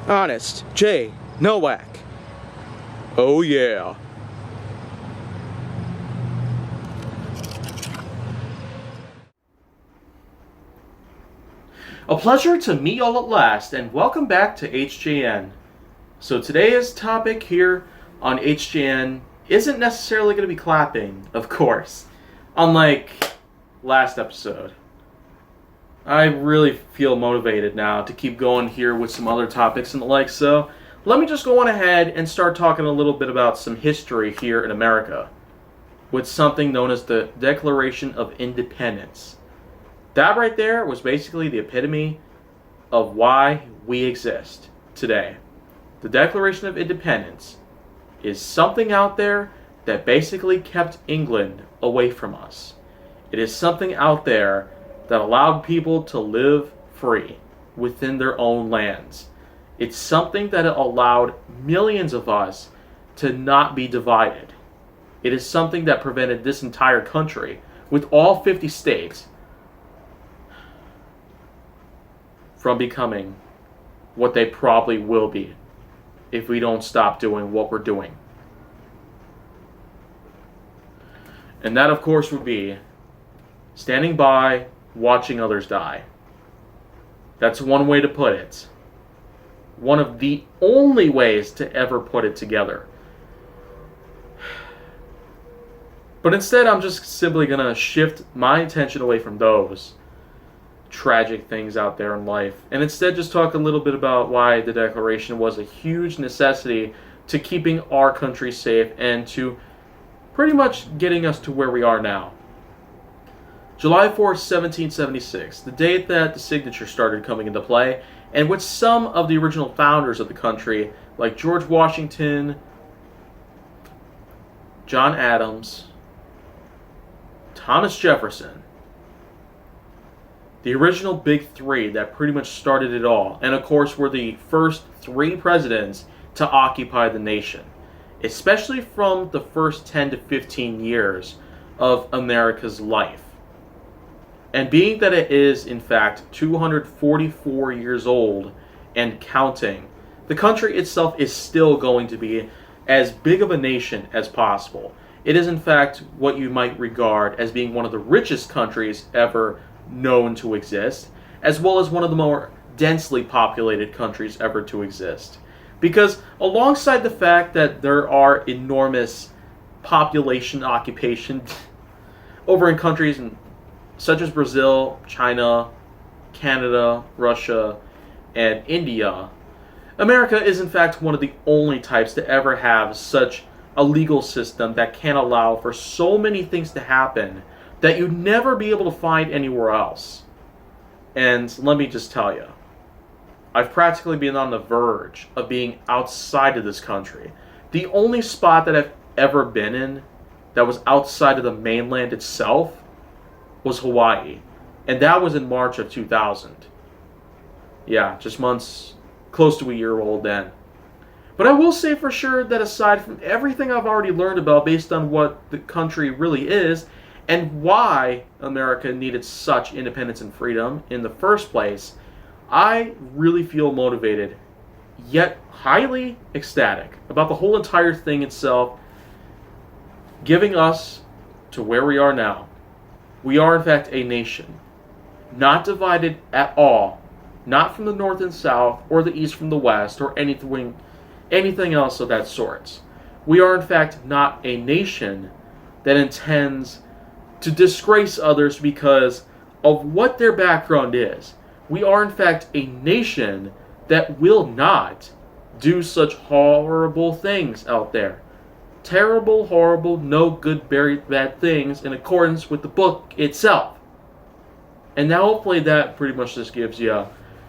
Honest J. Nowak. Oh yeah. A pleasure to meet y'all at last, and welcome back to HJN. So today's topic here on HJN isn't necessarily going to be clapping, of course, unlike last episode. I really feel motivated now to keep going here with some other topics and the like, so let me just go on ahead and start talking a little bit about some history here in America with something known as the Declaration of Independence. That right there was basically the epitome of why we exist today. The Declaration of Independence is something out there that basically kept England away from us. It is something out there that allowed people to live free within their own lands. It's something that allowed millions of us to not be divided. It is something that prevented this entire country, with all 50 states, from becoming what they probably will be if we don't stop doing what we're doing. And that, of course, would be standing by, watching others die. That's one way to put it. One of the only ways to ever put it together. But instead, I'm just simply going to shift my attention away from those tragic things out there in life, and instead just talk a little bit about why the Declaration was a huge necessity to keeping our country safe and to pretty much getting us to where we are now. July 4th, 1776, the date that the signature started coming into play, and which some of the original founders of the country, like George Washington, John Adams, Thomas Jefferson, the original big three that pretty much started it all, and of course were the first three presidents to occupy the nation, especially from the first 10 to 15 years of America's life. And being that it is, in fact, 244 years old and counting, the country itself is still going to be as big of a nation as possible. It is, in fact, what you might regard as being one of the richest countries ever known to exist, as well as one of the more densely populated countries ever to exist. Because alongside the fact that there are enormous population occupations over in countries such as Brazil, China, Canada, Russia, and India, America is in fact one of the only types to ever have such a legal system that can allow for so many things to happen that you'd never be able to find anywhere else. And let me just tell you, I've practically been on the verge of being outside of this country. The only spot that I've ever been in that was outside of the mainland itself was Hawaii. And that was in March of 2000. Yeah, just months, close to a year old then. But I will say for sure that aside from everything I've already learned about based on what the country really is, and why America needed such independence and freedom in the first place, I really feel motivated, yet highly ecstatic about the whole entire thing itself, giving us to where we are now. We are in fact a nation, not divided at all, not from the north and south, or the east from the west, or anything else of that sort. We are in fact not a nation that intends to disgrace others because of what their background is. We are in fact a nation that will not do such horrible things out there. Terrible, horrible, no good, very bad things in accordance with the book itself. And now hopefully that pretty much just gives you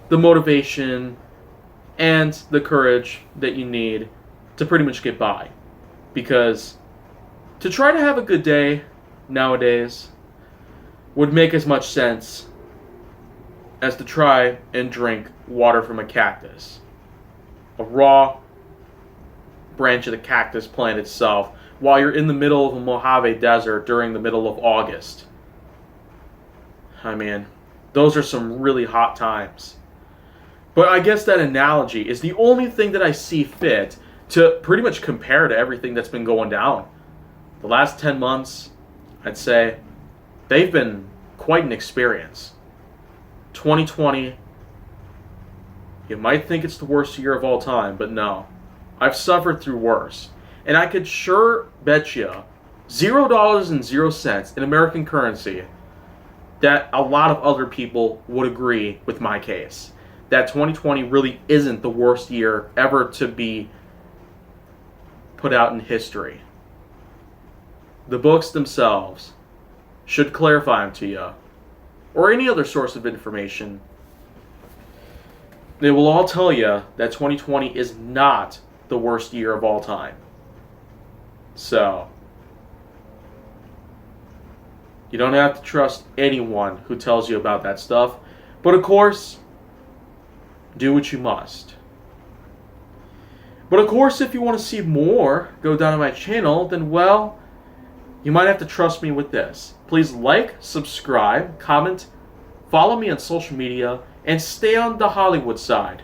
the motivation and the courage that you need to pretty much get by. Because to try to have a good day nowadays would make as much sense as to try and drink water from a cactus. A raw branch of the cactus plant itself while you're in the middle of a Mojave Desert during the middle of August. I mean, those are some really hot times. But I guess that analogy is the only thing that I see fit to pretty much compare to everything that's been going down. The last 10 months, I'd say, they've been quite an experience. 2020, you might think it's the worst year of all time, but no. I've suffered through worse. And I could sure bet you $0.00 in American currency that a lot of other people would agree with my case. That 2020 really isn't the worst year ever to be put out in history. The books themselves should clarify them to you, or any other source of information. They will all tell you that 2020 is not the worst year of all time. So, you don't have to trust anyone who tells you about that stuff. But of course, do what you must. But of course, if you want to see more go down on my channel, then well, you might have to trust me with this. Please like, subscribe, comment, follow me on social media, and stay on the Hollywood side.